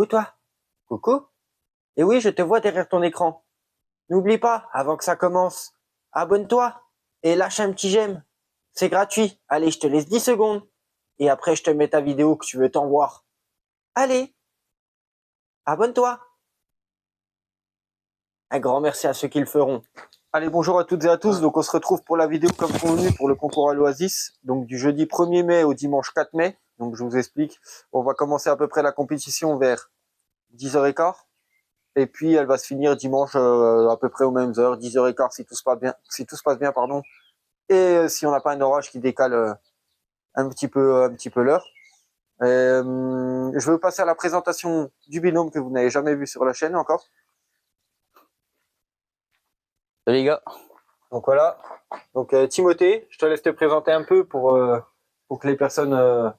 Coucou toi. Coucou. Et oui, je te vois derrière ton écran. N'oublie pas, avant que ça commence, abonne-toi et lâche un petit j'aime. C'est gratuit. Allez, je te laisse 10 secondes. Et après, je te mets ta vidéo que tu veux t'en voir. Allez, abonne-toi. Un grand merci à ceux qui le feront. Allez, bonjour à toutes et à tous. Donc, on se retrouve pour la vidéo comme convenu pour le concours à l'Oasis. Donc, du jeudi 1er mai au dimanche 4 mai. Donc, je vous explique. On va commencer à peu près la compétition vers 10h15. Et puis, elle va se finir dimanche à peu près aux mêmes heures, 10h15 si tout se passe bien, pardon. Et si on n'a pas un orage qui décale un petit peu l'heure. Je vais vous passer à la présentation du binôme que vous n'avez jamais vu sur la chaîne encore. Salut les gars. Donc voilà. Donc Timothée, je te laisse te présenter un peu pour que les personnes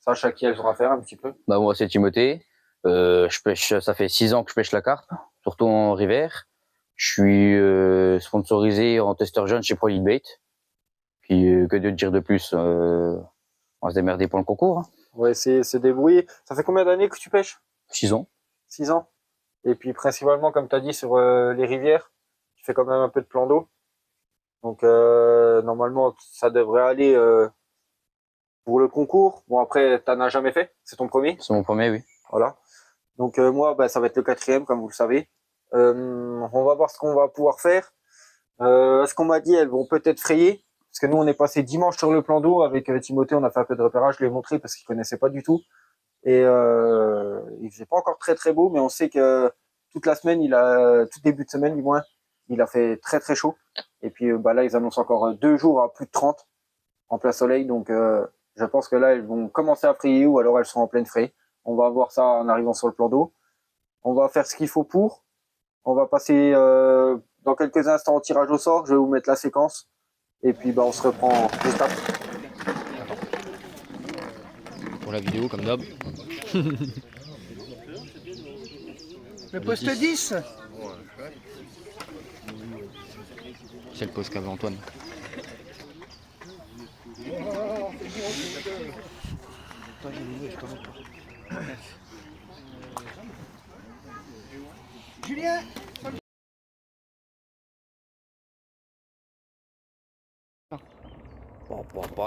sachent à qui elles ont affaire un petit peu. Bah moi c'est Timothée. Je pêche, ça fait 6 ans que je pêche la carpe, surtout en rivière. Je suis sponsorisé en testeur jeune chez ProLeadBait. Puis que de dire de plus, on va se démerder pour le concours. Hein. On va essayer de se débrouiller. Ça fait combien d'années que tu pêches? 6 ans. 6 ans. Et puis principalement, comme tu as dit, sur les rivières, tu fais quand même un peu de plan d'eau. Donc normalement, ça devrait aller pour le concours. Bon après, t'en as jamais fait? C'est ton premier? C'est mon premier, oui. Voilà. Donc moi, ça va être le 4e, comme vous le savez. On va voir ce qu'on va pouvoir faire. Ce qu'on m'a dit, elles vont peut-être frayer. Parce que nous, on est passé dimanche sur le plan d'eau avec Timothée, on a fait un peu de repérage, je l'ai montré parce qu'il connaissait pas du tout. Et il faisait pas encore très très beau, mais on sait que toute la semaine, tout début de semaine du moins, il a fait très très chaud. Et puis là, ils annoncent encore 2 jours à plus de 30 en plein soleil. Donc je pense que là, elles vont commencer à frayer ou alors elles sont en pleine fraie. On va voir ça en arrivant sur le plan d'eau. On va faire ce qu'il faut pour. On va passer dans quelques instants au tirage au sort. Je vais vous mettre la séquence. Et puis on se reprend juste après. Pour la vidéo comme d'hab. Le poste 10. C'est le poste qu'avait Antoine. Julien.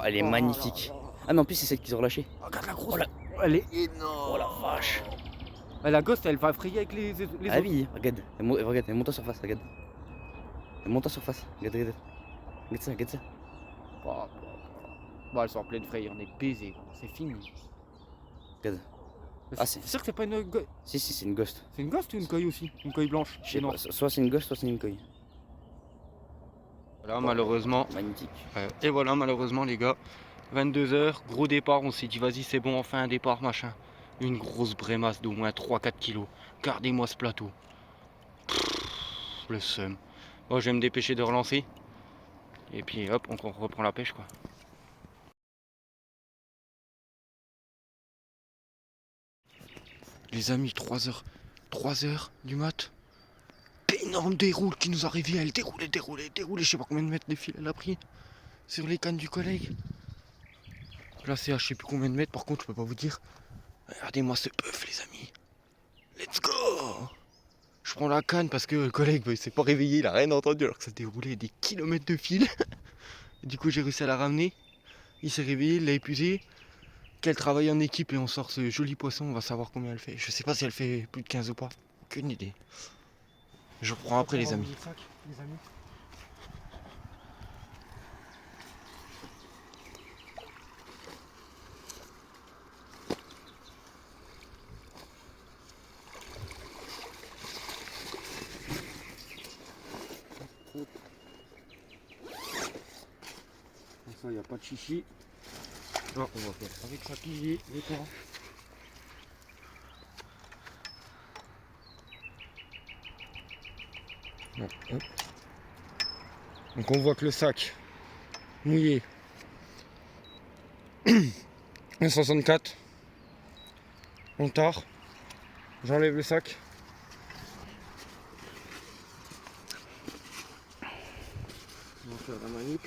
Elle est magnifique. Ah mais en plus c'est celle qu'ils ont relâchée. Regarde la grosse. Elle est énorme. Oh la vache. La gosse, elle va frayer avec les Ah autres. oui, regarde. Regarde, elle monte en surface, regarde. Elle monte en surface. Regarde. Regarde ça. Bon, elles sont en pleine fraye, on est baisés. C'est fini. Regarde. Ah, c'est sûr que c'est pas une gosse. Si, c'est une ghost. C'est une gosse ou une coille aussi? Une coille blanche. Je sais pas, soit c'est une ghost, soit c'est une coille. Voilà, malheureusement. Magnifique. Et voilà, malheureusement, les gars. 22h, gros départ. On s'est dit, vas-y, c'est bon, enfin un départ, machin. Une grosse brémasse d'au moins 3-4 kilos. Gardez-moi ce plateau. Le seum. Bon, je vais me dépêcher de relancer. Et puis hop, on reprend la pêche, quoi. Les amis, 3h. 3h du mat. Énorme déroule qui nous a réveillé. Elle déroulait. Je sais pas combien de mètres de fil elle a pris. Sur les cannes du collègue. Là, c'est à je sais plus combien de mètres. Par contre, je peux pas vous dire. Regardez-moi ce bœuf, les amis. Let's go! Je prends la canne parce que le collègue, il s'est pas réveillé. Il a rien entendu alors que ça déroulait des kilomètres de fil. Du coup, j'ai réussi à la ramener. Il s'est réveillé, il l'a épuisé. Qu'elle travaille en équipe et on sort ce joli poisson. On va savoir combien elle fait. Je sais pas si elle fait plus de 15 ou pas. Aucune idée. Je reprends après, les amis. Ça, il n'y a pas de chichi. Non, on va faire avec sa pilier, les temps. Donc on voit que le sac mouillé 1,64. On tard. J'enlève le sac. On va faire la manip.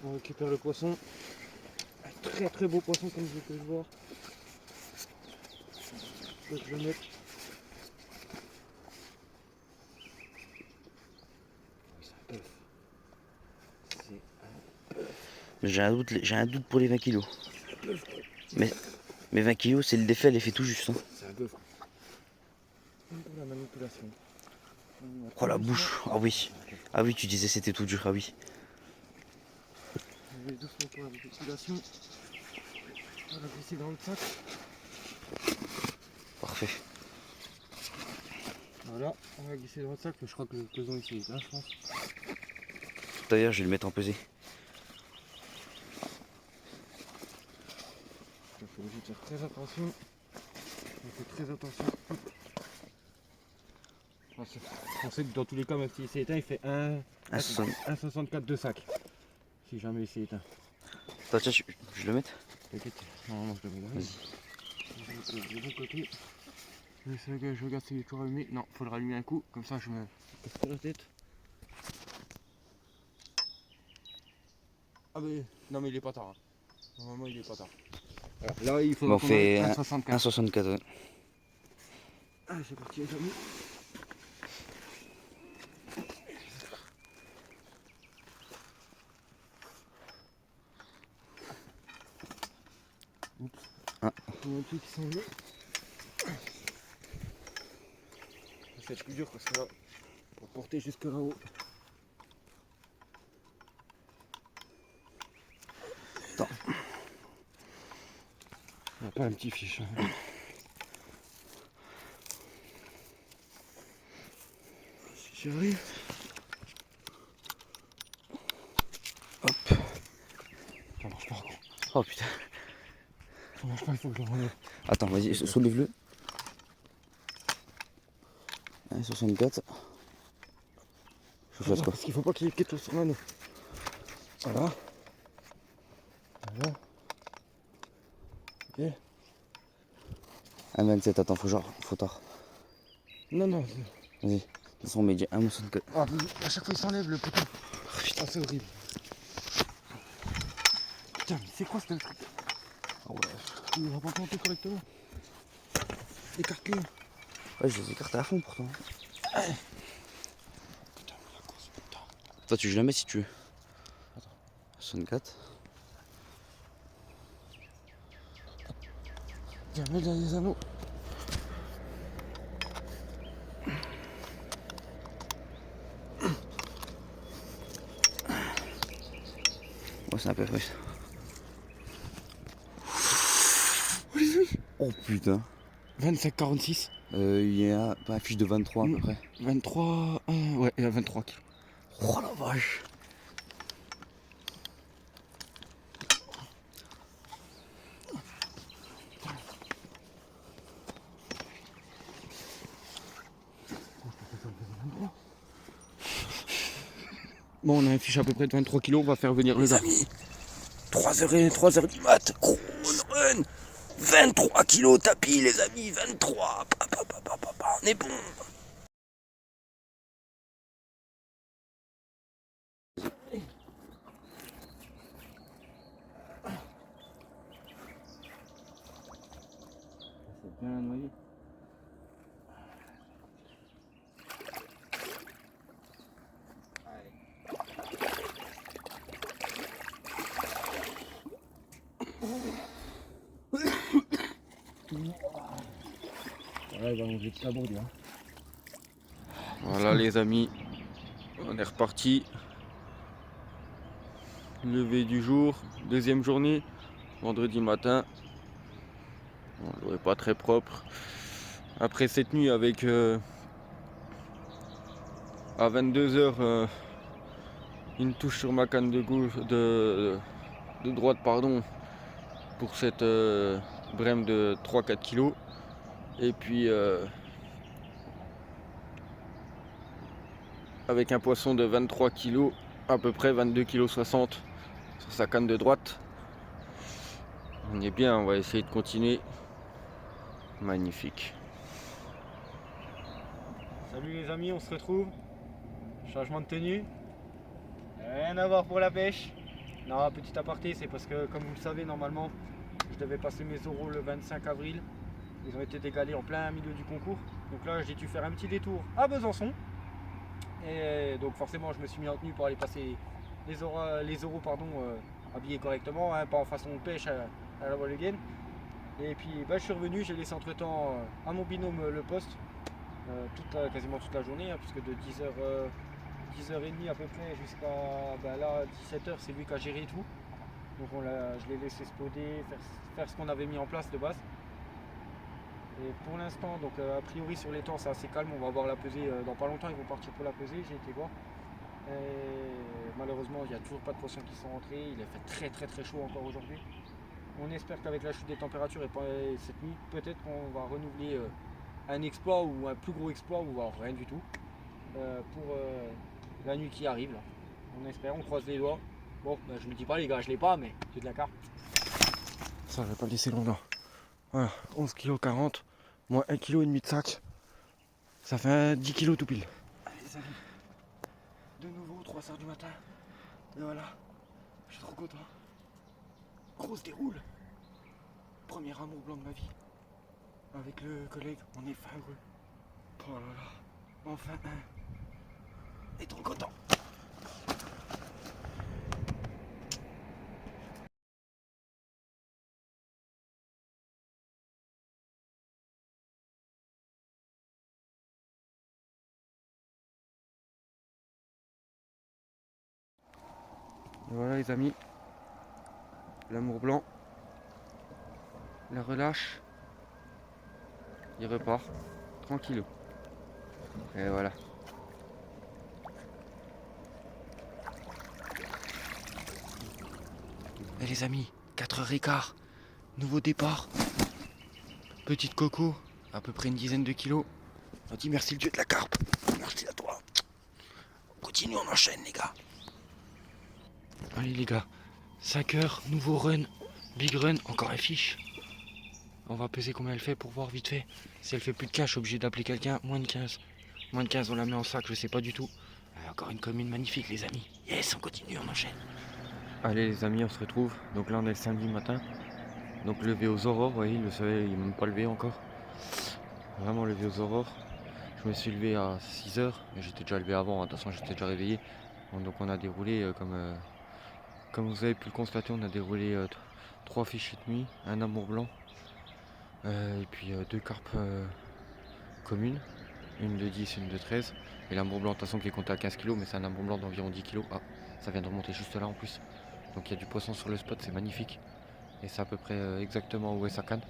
On récupère le poisson. très très beau poisson comme je peux le voir. Je vais le mettre. C'est un bœuf. J'ai un doute pour les 20 kilos. Mais 20 kilos, c'est le défait, elle est fait tout juste. Hein. C'est un bœuf. Pour la manipulation. Oh la bouche, ah oui. Ah oui, tu disais c'était tout dur, ah oui. Je vais doucement pour la manipulation. On va glisser dans le sac. Parfait. Voilà, on va glisser dans le sac. Je crois que le peson ici est là, je pense. D'ailleurs, je vais le mettre en pesée. Il faut juste faire très attention. On fait très attention. On sait que dans tous les cas, même s'il s'est éteint, il fait 1,64 de sac. Si jamais il s'est éteint. Attends, tiens, je le mets. T'inquiète, normalement je le mets là. Je vais mettre le bon côté. Je regarde s'il est toujours allumé. Non, faut le rallumer un coup, comme ça je me casse pas la tête. Ah mais non mais il est pas tard. Hein. Normalement il est pas tard. Voilà. Là il faut Bon, on fait 1,64. 1,64. Ouais. Allez c'est parti les amis. Oups. Ah. Il y a un truc qui s'en va. C'est plus dur parce que là, pour porter jusque là-haut. Attends. Il n'y a pas un petit fiche. Hein. Si j'y arrive. Hop. Ça marche pas. Oh putain. Ça marche pas, il faut que je le relève. Attends, vas-y, soulève-le. 1,64. Je fasse quoi? Parce qu'il faut pas qu'il y ait quelque chose sur l'anneau. Voilà. Voilà. Ok. 1,27, attends, faut tard. Non, non. Vas-y. De toute façon, on met 1,64. Ah, à chaque fois il s'enlève le putain. Putain, c'est horrible. Putain, mais c'est quoi ce truc? Ah ouais. Il va pas planter correctement. Écarte-le. Ouais, je les écarte à fond pourtant. Putain, mais la course, putain. Toi, tu je la mets si tu veux. Attends. 64. Tiens, mets dans les anneaux. Ouais, c'est un peu plus. Oh putain. 25,46. Il y a pas une fiche de 23 à peu près. 23. Ouais, il y a 23 kilos. Oh la vache. Bon, on a un fiche à peu près de 23 kilos, on va faire venir les amis. 3h du mat. Gros run. 23 kilos tapis les amis. 23. On est bon. C'est bien noyé. Ouais, il va manger toute la bourde. Hein. Voilà les amis, on est reparti. Lever du jour, deuxième journée, vendredi matin. Bon, l'eau est pas très propre. Après cette nuit avec à 22h une touche sur ma canne de gauche de droite pardon pour cette brème de 3-4 kg. Et puis avec un poisson de 23 kg, à peu près 22,60 kg sur sa canne de droite. On est bien, on va essayer de continuer. Magnifique. Salut les amis, on se retrouve. Changement de tenue. Rien à voir pour la pêche. Non, petit aparté, c'est parce que comme vous le savez, normalement, je devais passer mes oraux le 25 avril. Ils ont été décalés en plein milieu du concours. Donc là, j'ai dû faire un petit détour à Besançon. Et donc forcément, je me suis mis en tenue pour aller passer les oraux habillés correctement, hein, pas en façon de pêche à la voile de gaine. Et puis bah, je suis revenu, j'ai laissé entre temps à mon binôme le poste, quasiment toute la journée, hein, puisque de 10h30 à peu près jusqu'à bah, là 17h, c'est lui qui a géré tout. Donc je l'ai laissé spoder, faire ce qu'on avait mis en place de base. Et pour l'instant, donc a priori sur les temps c'est assez calme, on va voir la pesée dans pas longtemps, ils vont partir pour la pesée, j'ai été voir. Et malheureusement il n'y a toujours pas de poissons qui sont rentrés, il a fait très chaud encore aujourd'hui. On espère qu'avec la chute des températures et cette nuit, peut-être qu'on va renouveler un exploit ou un plus gros exploit ou alors rien du tout pour la nuit qui arrive là. On espère, on croise les doigts. Bon, bah, je me dis pas les gars, je l'ai pas, mais j'ai de la carte. Ça va pas laisser longtemps. Voilà, 11 kg 40, moins 1,5 kg de sac. Ça fait 10 kg tout pile. Allez les amis, de nouveau 3h du matin. Et voilà, je suis trop content. Grosse déroule. Premier amour blanc de ma vie. Avec le collègue, on est fin heureux. Oh là là, enfin un. Et trop content. Et voilà les amis, l'amour blanc, la relâche, il repart, tranquillou. Et voilà. Et les amis, 4h15, nouveau départ. Petite coco, à peu près une dizaine de kilos. On dit merci le dieu de la carpe. Merci à toi. On continue, on enchaîne les gars. Allez les gars, 5h, nouveau run, big run, encore un fiche. On va peser combien elle fait pour voir vite fait. Si elle fait plus de 15, je suis obligé d'appeler quelqu'un. Moins de 15. Moins de 15, on la met en sac, je sais pas du tout. Encore une commune magnifique les amis. Yes, on continue, on enchaîne. Allez les amis, on se retrouve. Donc là on est le samedi matin. Donc levé aux aurores, vous voyez, le soleil il n'est même pas levé encore. Vraiment levé aux aurores. Je me suis levé à 6h, mais j'étais déjà levé avant, de toute façon j'étais déjà réveillé. Donc on a déroulé comme vous avez pu le constater, on a déroulé 3 fiches de nuit, un amour blanc, et puis 2 carpes communes, une de 10 et une de 13. Et l'amour blanc de toute façon qui est compté à 15 kg, mais c'est un amour blanc d'environ 10 kg. Ah, ça vient de remonter juste là en plus. Donc il y a du poisson sur le spot, c'est magnifique. Et c'est à peu près exactement où est sa canne.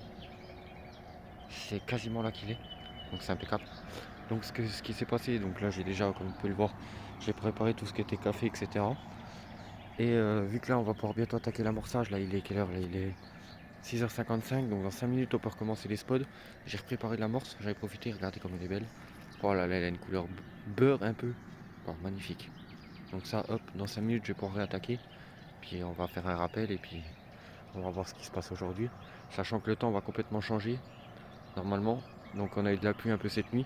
C'est quasiment là qu'il est, donc c'est impeccable. Donc ce qui s'est passé, donc là j'ai déjà, comme vous pouvez le voir, j'ai préparé tout ce qui était café, etc. Et vu que là on va pouvoir bientôt attaquer l'amorçage, là il est quelle heure là, il est 6h55, donc dans 5 minutes on peut recommencer les spods. J'ai préparé l'amorce, j'avais profité, regardez comme elle est belle. Oh là là, elle a une couleur beurre un peu, oh, magnifique. Donc ça, hop, dans 5 minutes je vais pouvoir réattaquer. Puis on va faire un rappel et puis on va voir ce qui se passe aujourd'hui. Sachant que le temps va complètement changer, normalement. Donc on a eu de la pluie un peu cette nuit.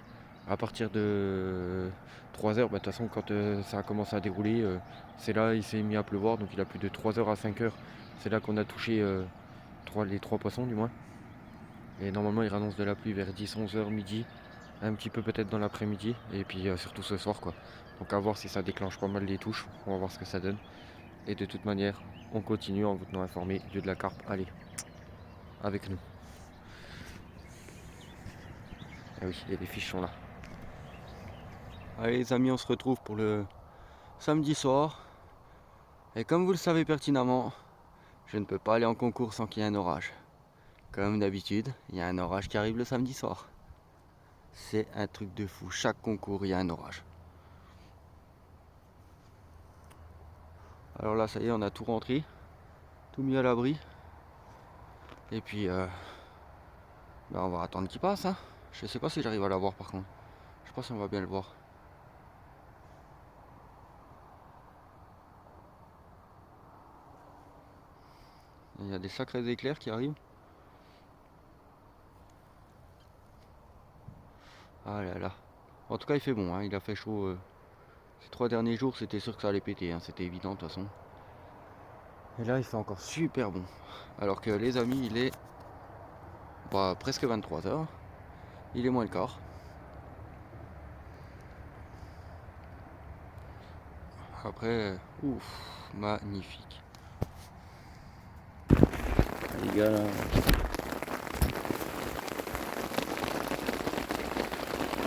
À partir de 3h, de toute façon quand ça a commencé à dérouler, c'est là il s'est mis à pleuvoir, donc il a plus de 3h à 5h. C'est là qu'on a touché les 3 poissons du moins. Et normalement il annonce de la pluie vers 10, 11h, midi, un petit peu peut-être dans l'après-midi, et puis surtout ce soir quoi. Donc à voir si ça déclenche pas mal les touches, on va voir ce que ça donne. Et de toute manière, on continue en vous tenant informé, dieu de la carpe, allez, avec nous. Ah oui, et les fiches sont là. Allez les amis, on se retrouve pour le samedi soir. Et comme vous le savez pertinemment, je ne peux pas aller en concours sans qu'il y ait un orage. Comme d'habitude, il y a un orage qui arrive le samedi soir. C'est un truc de fou, chaque concours il y a un orage. Alors là ça y est, on a tout rentré, tout mis à l'abri. Et puis on va attendre qu'il passe. Hein. Je sais pas si j'arrive à l'avoir par contre. Je sais pas si on va bien le voir. Il y a des sacrés éclairs qui arrivent. Ah là là. En tout cas il fait bon, hein. Il a fait chaud. Ces 3 derniers jours c'était sûr que ça allait péter, hein. C'était évident de toute façon. Et là il fait encore super bon. Alors que les amis il est presque 23h. Il est moins le quart. Après, ouf, magnifique. Les gars là.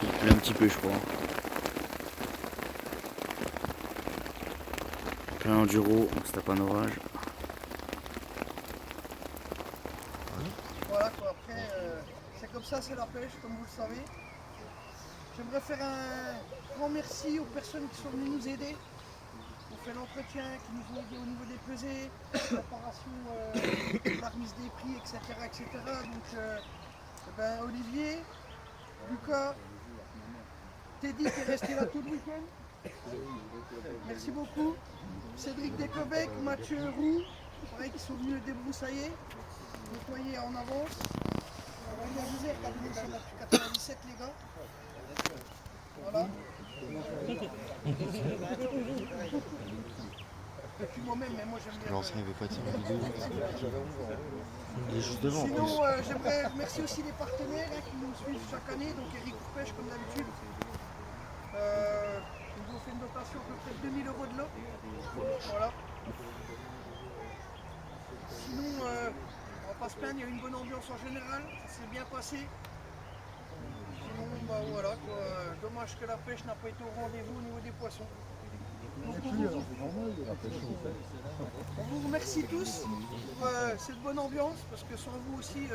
Il pleut un petit peu je crois. Plein enduro, donc c'est pas un orage. Voilà quoi, après c'est comme ça, c'est la pêche, comme vous le savez. J'aimerais faire un grand merci aux personnes qui sont venues nous aider. On fait l'entretien, qui nous ont aidés au niveau des pesées, préparation de la remise des prix, etc. etc. Donc Olivier, Lucas, Teddy qui est resté là tout le week-end. Merci beaucoup. Cédric Descobec, Mathieu Roux, pareil, qui sont venus débroussailler, nettoyer en avance. Aurélien Vizère qui a donné son depuis 97 les gars. Voilà. Et puis moi-même, mais moi j'aime bien. L'ancien il veut pas tirer vidéo. Il est juste devant. Sinon, j'aimerais remercier aussi les partenaires qui nous suivent chaque année, donc Eric Pêche comme d'habitude. Ils nous ont fait une dotation à peu près de 2000 € de lot. Voilà. Sinon, on va pas se plaindre, il y a eu une bonne ambiance en général, ça s'est bien passé. Sinon, voilà quoi. Dommage que la pêche n'a pas été au rendez-vous au niveau des poissons. Donc, on vous remercie tous pour cette bonne ambiance, parce que sans vous aussi,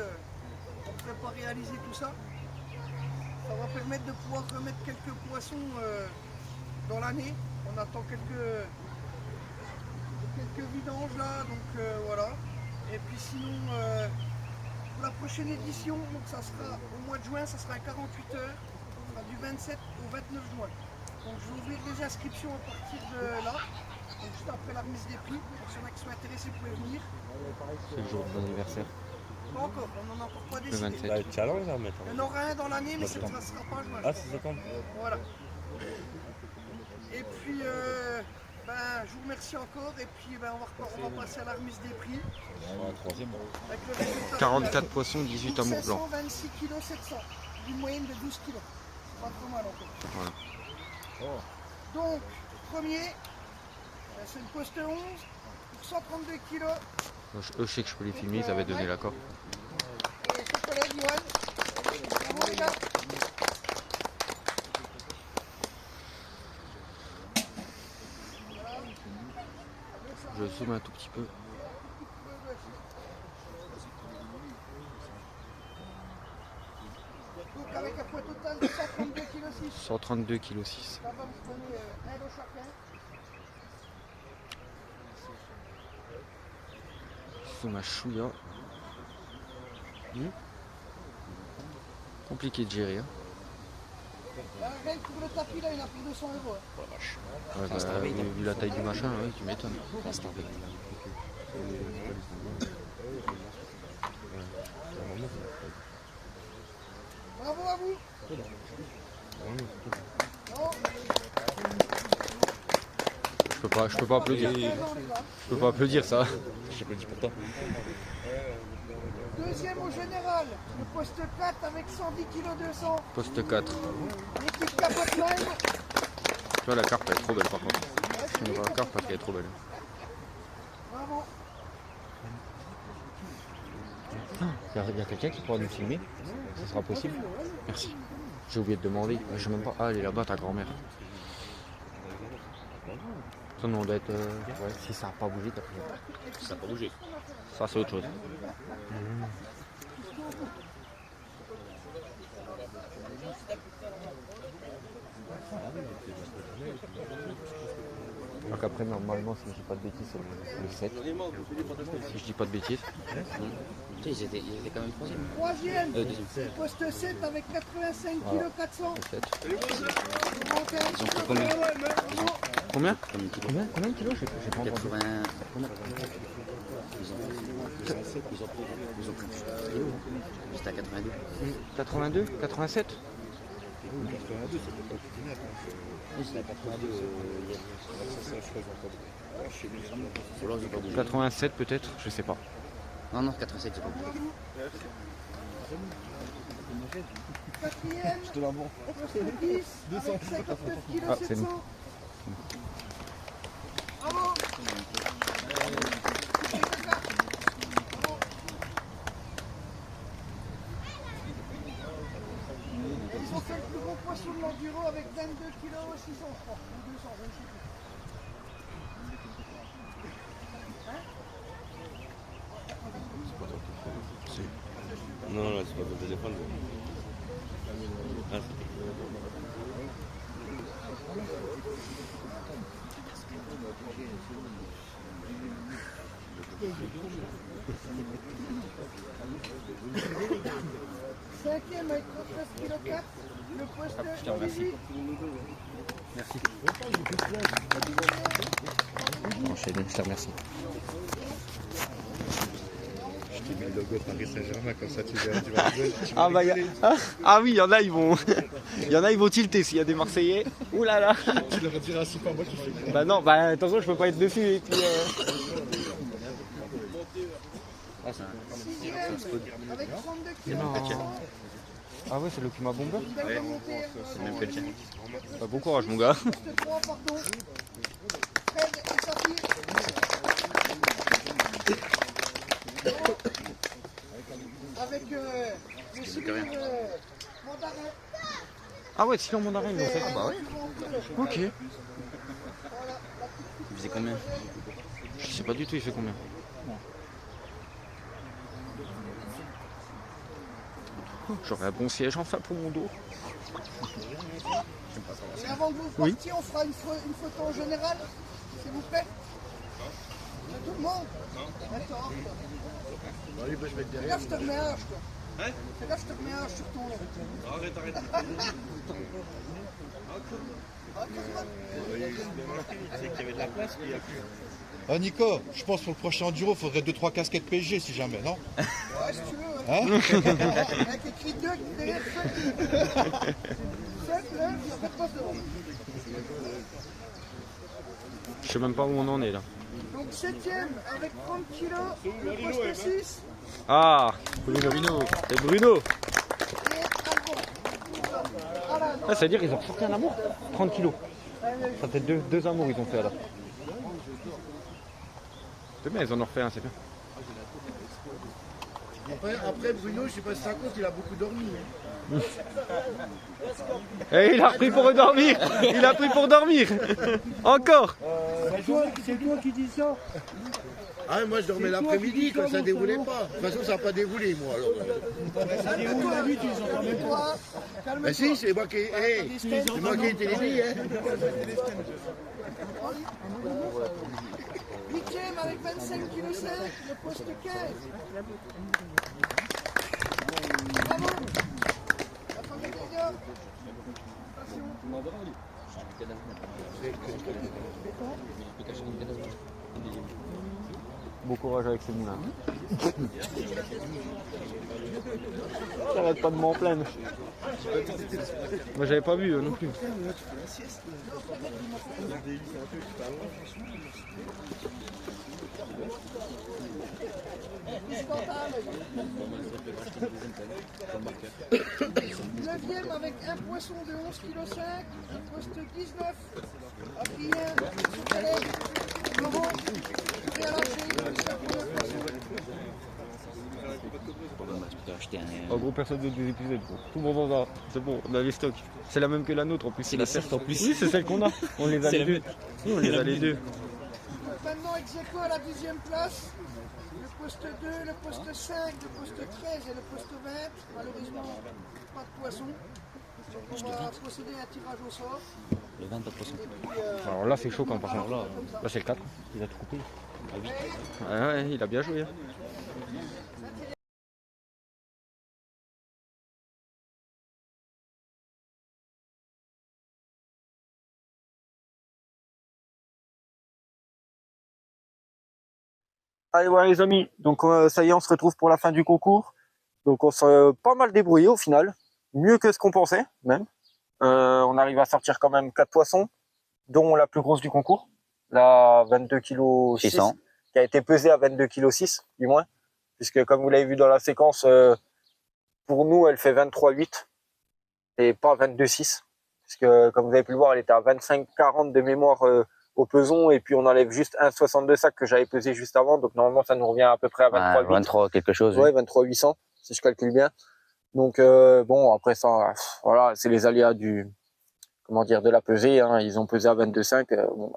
on ne pourrait pas réaliser tout ça. Ça va permettre de pouvoir remettre quelques poissons dans l'année. On attend quelques vidanges là, donc voilà. Et puis sinon, pour la prochaine édition, donc ça sera au mois de juin, ça sera à 48 heures, ça sera du 27 au 29 juin. Donc je vais ouvrir les inscriptions à partir de là, donc juste après la remise des prix. Donc s'il y en a qui sont intéressés, vous pouvez venir. C'est le jour de ton anniversaire. Pas encore, on n'en a encore pas Le décidé. 27. Bah, challenge à mettre. Il y en aura un dans l'année, mais ça ne sera pas en juin. Ah, c'est ça quand Voilà. Et puis, je vous remercie encore. Et puis, on va passer à la remise des prix. troisième. Avec le résultat 44 poissons, 18 amours blancs. 726 kg 700. D'une moyenne de 12 kg. Pas trop mal encore. Voilà. Donc, premier, c'est une poste 11 pour 132 kg. Je sais que je peux les filmer, ils avaient donné l'accord. Et ton collègue, Johan. Bravo les gars. Je zoome un tout petit peu. Donc avec un poids total de 132 kg 6. 132 kg 6. Ça va vous donner un lot chacun. Sous ma chouïa. Compliqué de gérer. Hein. Rien que pour le tapis là, il a pris 200 €. Ouais, vu la taille du machin, oui, tu m'étonnes. Bravo à vous. Non, Je peux pas applaudir. Je peux pas applaudir ça. J'applaudis pour toi. deuxième au général, le poste 4 avec 110 kg 200. Poste 4. L'équipe Capotline. Tu vois la carpe elle est trop belle par contre. On voit la carpe parce qu'elle est trop belle. Bravo. Il y a quelqu'un qui pourra nous filmer. Ça sera possible. Merci. J'ai oublié de demander. Je sais même pas. Ah elle est là-bas ta grand-mère. Ça non, on doit être. Ouais, si ça n'a pas bougé, t'as pris. Ça n'a pas bougé. Ça c'est autre chose. Donc après normalement si je dis pas de bêtises c'est le 7. Si je dis pas de bêtises. Ils étaient quand même troisième. Troisième, Deuxième. poste 7 avec 85 kg 400. Le 7. Ils ont pris combien Combien Combien de kilos j'ai pas entendu. 80. Combien Ils ont pris plus de kilos. J'étais à 82. 82 87 82, c'était pas ordinaire. Oui, c'est la 82. Ça, je crois qu'ils ont pas bougé. 87 peut-être, je sais pas. Non, non, 87, c'est pas bon. Quatrième, Je te la montre. au poste 10, avec 59 kg Ah, c'est 700. nous. Bravo. Ils ont fait le plus gros poisson de l'enduro avec 22 kg 600, je crois. Ou 200, je ne sais plus. Non, là, c'est pas ton téléphone. Ah, Cinquième avec 39 kg 4, le poste 18. Merci. Enchaîné, je te remercie. Je t'ai mis le logo de Paris Saint-Germain, comme ça tu vas rigoler. Ah bah ah oui, il y en a ils vont tilter s'il y a des Marseillais. Ouh là là. Tu leur diras, c'est pas moi qui fais. Bah non, bah attention, je peux pas être dessus et puis Sixième avec 32 kg Non. 400. Ah ouais, c'est le qui m'a bombé. Une belle remontée. c'est le même que le tien. Bah bon courage mon gars. Poste 3, pardon. Fred et Saphir. Avec le sourire mandarin. Ah ouais, sinon mon arrêt ils l'ont fait. Ah bah ouais. Ok. Il faisait combien? Je sais pas du tout il fait combien. Oh, j'aurais un bon siège enfin pour mon dos. Et avant que vous Oui. partiez, on fera une photo en général, s'il vous plaît. De tout le monde. D'accord. Allez, bah, je vais être Fais derrière. gaffe, je te remets un H, toi. Fais gaffe, je te remets un H sur ton nom. Arrête. C'est qu'il y avait de la place, puis il y a plus. Ah, Nico, je pense pour le prochain enduro, il faudrait 2-3 casquettes PSG si jamais, non? Ouais, si tu veux. Ouais. Hein? Avec écrit 2 derrière, faites-le. Faites-le, il n'y a pas de poste devant. Je sais même pas où on en est là. Donc 7ème avec 30 kg, le poste 6 Ah, Bruno. C'est Bruno. et Alban. Voilà, Ah, c'est-à-dire ils ont sorti un amour 30 kilos. Ça fait deux amours ils ont fait alors. C'est bien, ils en ont refait un, c'est bien. Après, Bruno, je sais pas si ça compte, il a beaucoup dormi. Et il a pris pour dormir. Il a pris pour dormir. Encore. c'est toi qui dis ça. Ah, moi je dormais l'après-midi quand ça déroulait pas. De toute façon, ça n'a pas déroulé, moi. Alors. Ça déroule la nuit, tu les entends même pas. Bah si, c'est moi qui ai été dit, hein. 8ème avec 25 kg 5, le poste 15. Bravo. La fin des gars. Bon courage avec ce moulin. J'arrête pas de m'en plaindre. Moi j'avais pas vu non plus. Neuvième avec un poisson de 11 kg 5, poste 19. Adrien, son collègue, Laurent, prêt à lâcher, il va faire pour le poisson. En gros, personne d'autre des épisodes. Tout le monde en a. C'est bon, on a les stocks. C'est la même que la nôtre en plus. C'est la certe en plus. Oui, c'est celle qu'on a. On les a les deux. Oui, on les a les deux. Maintenant, ex-aequo à la 10e place. Le poste 2, le poste 5, le poste 13 et le poste 20. Malheureusement, pas de poisson. Donc on va procéder à un tirage au sort. Le 20 pas de poisson. Alors là, c'est choquant par contre. Là, c'est le 4. Il a tout coupé. Ouais, il a bien joué. Hein. Allez voilà les amis, donc ça y est, on se retrouve pour la fin du concours. Donc on s'est pas mal débrouillé au final, mieux que ce qu'on pensait même. On arrive à sortir quand même 4 poissons, dont la plus grosse du concours, la 22 kg 600. qui a été pesée à 22 kg 6 du moins, puisque comme vous l'avez vu dans la séquence, pour nous elle fait 23,8 et pas 22,6, puisque comme vous avez pu le voir, elle était à 25,40 de mémoire au peson, et puis on enlève juste 1,62 sac que j'avais pesé juste avant, donc normalement ça nous revient à peu près à 23,8. 23 quelque chose. Ouais, Oui. 23,800 si je calcule bien. Donc bon, après ça, voilà, c'est les aléas du, comment dire, de la pesée, hein. Ils ont pesé à 22,5, bon,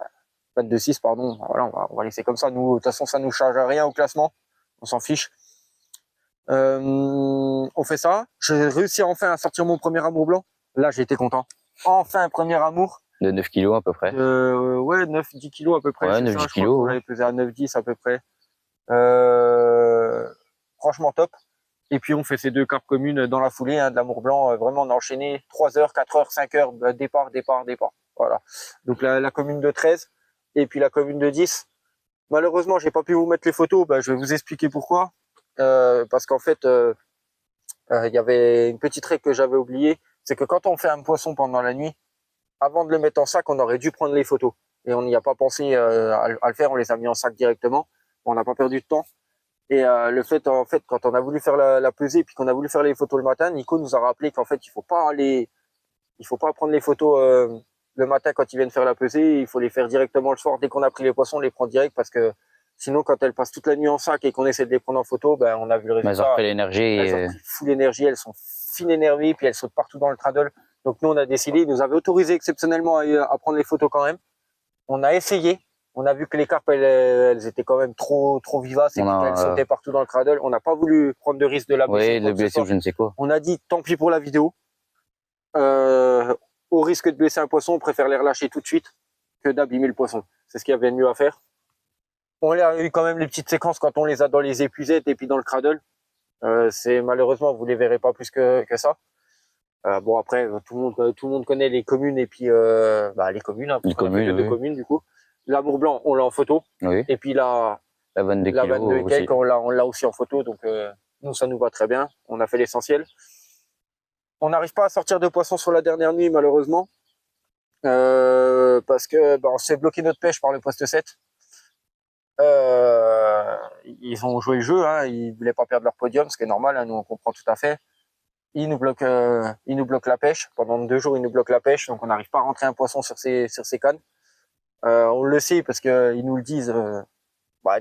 22,6 pardon. Voilà, on va laisser comme ça. Nous, de toute façon, ça nous charge à rien au classement, on s'en fiche. On fait ça. J'ai réussi enfin à sortir mon premier amour blanc. Là, j'ai été content. Enfin, premier amour. De 9 kilos à peu près. Ouais, 9-10 kilos à peu près. Ouais, 9-10 kilos. kilos. On avait pesé à 9-10 à peu près. Franchement top. Et puis on fait ces 2 carpes communes dans la foulée, hein, de l'amour blanc. Vraiment, on a enchaîné 3 heures, 4 heures, 5 heures, départ. Voilà. Donc la commune de 13 et puis la commune de 10. Malheureusement, j'ai pas pu vous mettre les photos. Je vais vous expliquer pourquoi. Parce qu'en fait, il y avait une petite règle que j'avais oubliée, c'est que quand on fait un poisson pendant la nuit, avant de le mettre en sac, on aurait dû prendre les photos. Et on n'y a pas pensé à le faire, on les a mis en sac directement. On n'a pas perdu de temps. Et le fait, en fait, quand on a voulu faire la pesée, puis qu'on a voulu faire les photos le matin, Nico nous a rappelé qu'en fait, il faut pas prendre les photos le matin quand ils viennent faire la pesée. Il faut les faire directement le soir. Dès qu'on a pris les poissons, on les prend direct, parce que sinon, quand elles passent toute la nuit en sac et qu'on essaie de les prendre en photo, on a vu le Mais elles résultat. ont repris l'énergie. Elles ont pris full énergie, elles sont fine énervées, puis elles sautent partout dans le traddle. Donc nous, on a décidé, ils nous avaient autorisé exceptionnellement à prendre les photos quand même. On a essayé. On a vu que les carpes, elles étaient quand même trop vivaces et qu'elles sautaient partout dans le cradle. On n'a pas voulu prendre de risque de la blesser. Oui, de blesser ou je ne sais quoi. On a dit, tant pis pour la vidéo. Au risque de blesser un poisson, on préfère les relâcher tout de suite que d'abîmer le poisson. C'est ce qu'il y avait de mieux à faire. On a eu quand même les petites séquences quand on les a dans les épuisettes et puis dans le cradle. C'est malheureusement, vous les verrez pas plus que ça. Bon, après, tout le monde connaît les communes et puis les communes, hein, Les communes, deux communes du coup. L'amour blanc, on l'a en photo. Oui. Et puis la 22 kilos 22 et aussi. quelques, on l'a aussi en photo. Donc nous, ça nous va très bien. On a fait l'essentiel. On n'arrive pas à sortir de poissons sur la dernière nuit, malheureusement. Parce que on s'est bloqué notre pêche par le poste 7. Ils ont joué le jeu, hein, ils voulaient pas perdre leur podium, ce qui est normal, hein, nous on comprend tout à fait. Ils nous bloquent la pêche. Pendant 2 jours, ils nous bloquent la pêche, donc on n'arrive pas à rentrer un poisson sur ces cannes. On le sait parce qu'ils nous le disent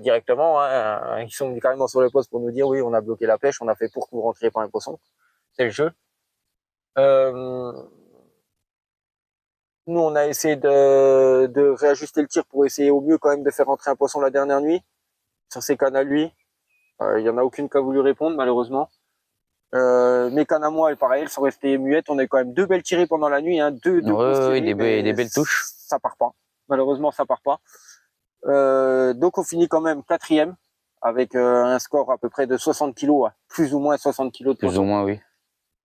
directement, hein, ils sont carrément sur le poste pour nous dire oui, on a bloqué la pêche, on a fait pour que vous rentriez pas un poisson. C'est le jeu. Nous, on a essayé de réajuster le tir pour essayer au mieux quand même de faire rentrer un poisson la dernière nuit sur ces cannes à lui. Il y en a aucune qui a voulu répondre, malheureusement. Mes cannes à moi, pareil, elles sont restées muettes. On a eu quand même 2 belles tirées pendant la nuit, hein, deux grosses tirées, des belles touches. Ça part pas. Malheureusement, ça part pas. Donc on finit quand même 4e avec un score à peu près de 60 kilos, plus ou moins 60 kilos de poisson. Plus ou moins, oui.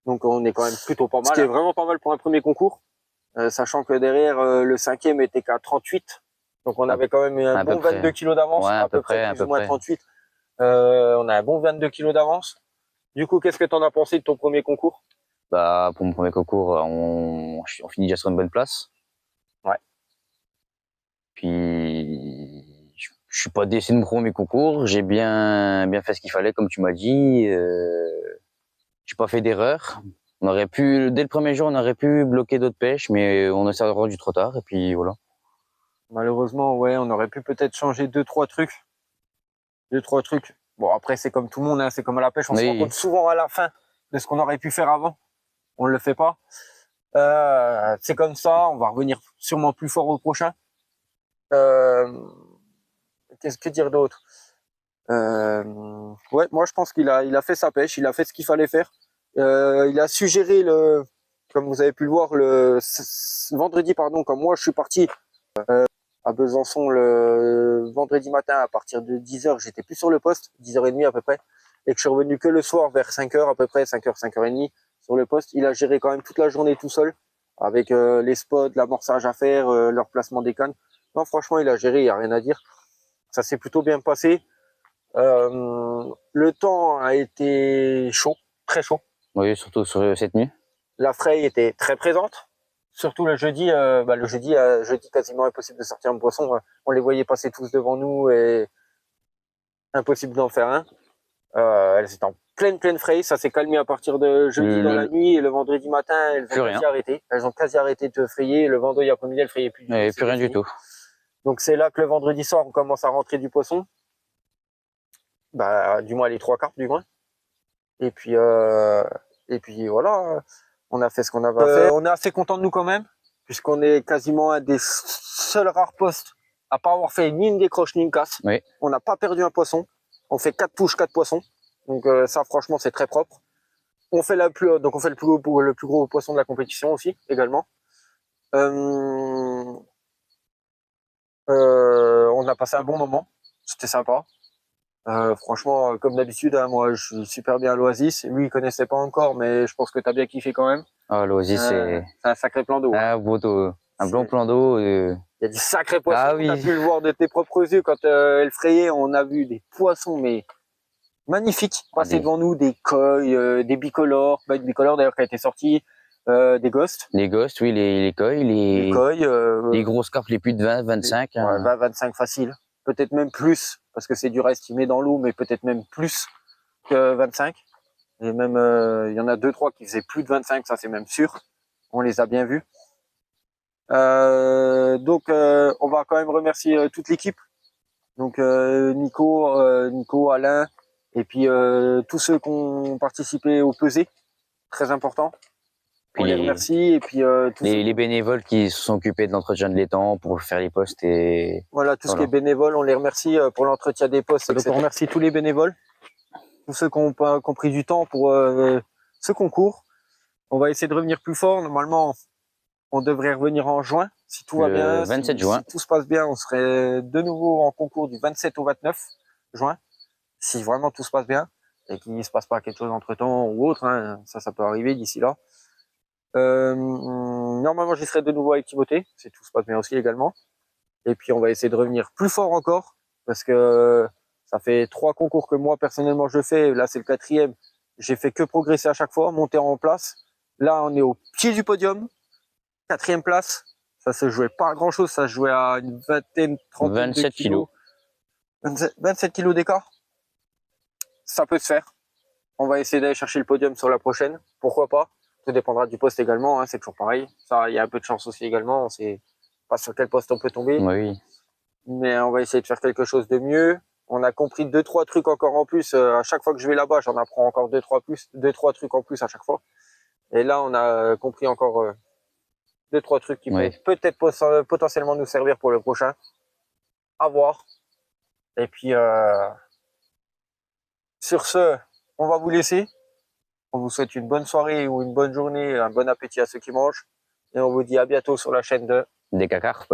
Donc on est quand même plutôt pas mal. Ce qui Voilà. est vraiment pas mal pour un premier concours, sachant que derrière le 5e était qu'à 38. Donc on avait quand même un bon 22 kilos d'avance, Ouais, à peu près, plus ou moins près. 38. On a un bon 22 kilos d'avance. Du coup, qu'est-ce que tu en as pensé de ton premier concours? Pour mon premier concours, on finit déjà sur une bonne place. Ouais. Puis, je suis pas déçu de mon premier concours. J'ai bien fait ce qu'il fallait, comme tu m'as dit. J'ai pas fait d'erreur. On aurait pu, dès le premier jour, on aurait pu bloquer d'autres pêches, mais on s'est rendu trop tard, et puis voilà. Malheureusement, ouais, on aurait pu peut-être changer 2-3 trucs. 2-3 trucs. Bon, après, c'est comme tout le monde, hein, c'est comme à la pêche, on se rend compte souvent à la fin de ce qu'on aurait pu faire avant. On ne le fait pas. C'est comme ça, on va revenir sûrement plus fort au prochain. Qu'est-ce que dire d'autre? Ouais, moi je pense qu'il a fait sa pêche, il a fait ce qu'il fallait faire. Il a suggéré comme vous avez pu le voir, vendredi, pardon, quand moi je suis parti à Besançon le vendredi matin à partir de 10h, j'étais plus sur le poste, 10h30 à peu près, et que je suis revenu que le soir vers 5h à peu près, 5h, 5h30 sur le poste. Il a géré quand même toute la journée tout seul, avec les spots, l'amorçage à faire, leur placement des cannes. Non, franchement, il a géré, il n'y a rien à dire. Ça s'est plutôt bien passé. Le temps a été chaud, très chaud. Oui, surtout sur cette nuit. La fraye était très présente. surtout le jeudi, jeudi quasiment impossible de sortir un poisson. On les voyait passer tous devant nous et impossible d'en faire un. Elles étaient en pleine fraye. Ça s'est calmé à partir de jeudi dans la nuit et le vendredi matin, elles ont quasi arrêté. Elles ont quasi arrêté de frayer. Le vendredi après-midi, elles frayaient plus du tout. Plus rien du tout. Donc c'est là que le vendredi soir, on commence à rentrer du poisson. Du moins les 3 carpes du moins. Et puis voilà, on a fait ce qu'on avait à faire. On est assez content de nous quand même, puisqu'on est quasiment un des seuls rares postes à pas avoir fait ni une décroche ni une casse. Oui. On n'a pas perdu un poisson. On fait 4 touches, 4 poissons. Donc ça, franchement, c'est très propre. On fait le plus gros poisson de la compétition aussi, également. On a passé un bon moment. C'était sympa. Franchement, comme d'habitude, hein, moi, je suis super bien à l'Oasis. Lui, il connaissait pas encore, mais je pense que t'as bien kiffé quand même. Ah, l'Oasis, c'est un sacré plan d'eau. un bon plan d'eau. Il y a du sacré poisson. Ah oui. T'as pu le voir de tes propres yeux quand elle frayait. On a vu des poissons, mais magnifiques, passer devant nous, des koi, des bicolores, une bicolore d'ailleurs qui a été sortie, des ghosts. Les ghosts, oui, les koi, les grosses carpes, les plus de 20, 25. Ouais, 20, 25 facile. Peut-être même plus, parce que c'est dur à estimer dans l'eau, mais peut-être même plus que 25. Et même, il y en a 2-3 qui faisaient plus de 25, ça c'est même sûr. On les a bien vus. Donc, on va quand même remercier toute l'équipe. Donc, Nico, Alain, et puis tous ceux qui ont participé au pesée. Très important. On les remercie. Et puis, les bénévoles qui se sont occupés de l'entretien de l'étang pour faire les postes et... Voilà, tout ce qui est bénévole, on les remercie pour l'entretien des postes. Donc, on remercie tous les bénévoles, tous ceux qui ont pris du temps pour ce concours. On va essayer de revenir plus fort. Normalement, on devrait revenir en juin, si tout va bien. 27 juin. Si tout se passe bien, on serait de nouveau en concours du 27 au 29 juin, si vraiment tout se passe bien et qu'il ne se passe pas quelque chose entre-temps ou autre. Hein, ça peut arriver d'ici là. Normalement, j'y serai de nouveau avec Timothée, si tout se passe bien aussi également. Et puis, on va essayer de revenir plus fort encore, parce que ça fait 3 concours que moi, personnellement, je fais. Là, c'est le 4e. J'ai fait que progresser à chaque fois, monter en place. Là, on est au pied du podium. 4e place. Ça se jouait pas à grand chose. Ça se jouait à une vingtaine, trentaine 27 de kilos. 27 kilos d'écart. Ça peut se faire. On va essayer d'aller chercher le podium sur la prochaine. Pourquoi pas? Tout dépendra du poste également. Hein, c'est toujours pareil. Ça, il y a un peu de chance aussi également. On sait pas sur quel poste on peut tomber. Oui. Mais on va essayer de faire quelque chose de mieux. On a compris 2-3 trucs encore en plus. À chaque fois que je vais là-bas, j'en apprends encore 2-3 trucs en plus à chaque fois. Et là, on a compris encore 2-3 trucs qui vont peut-être potentiellement nous servir pour le prochain. À voir. Et puis, sur ce, on va vous laisser. On vous souhaite une bonne soirée ou une bonne journée, un bon appétit à ceux qui mangent. Et on vous dit à bientôt sur la chaîne de DK Carp.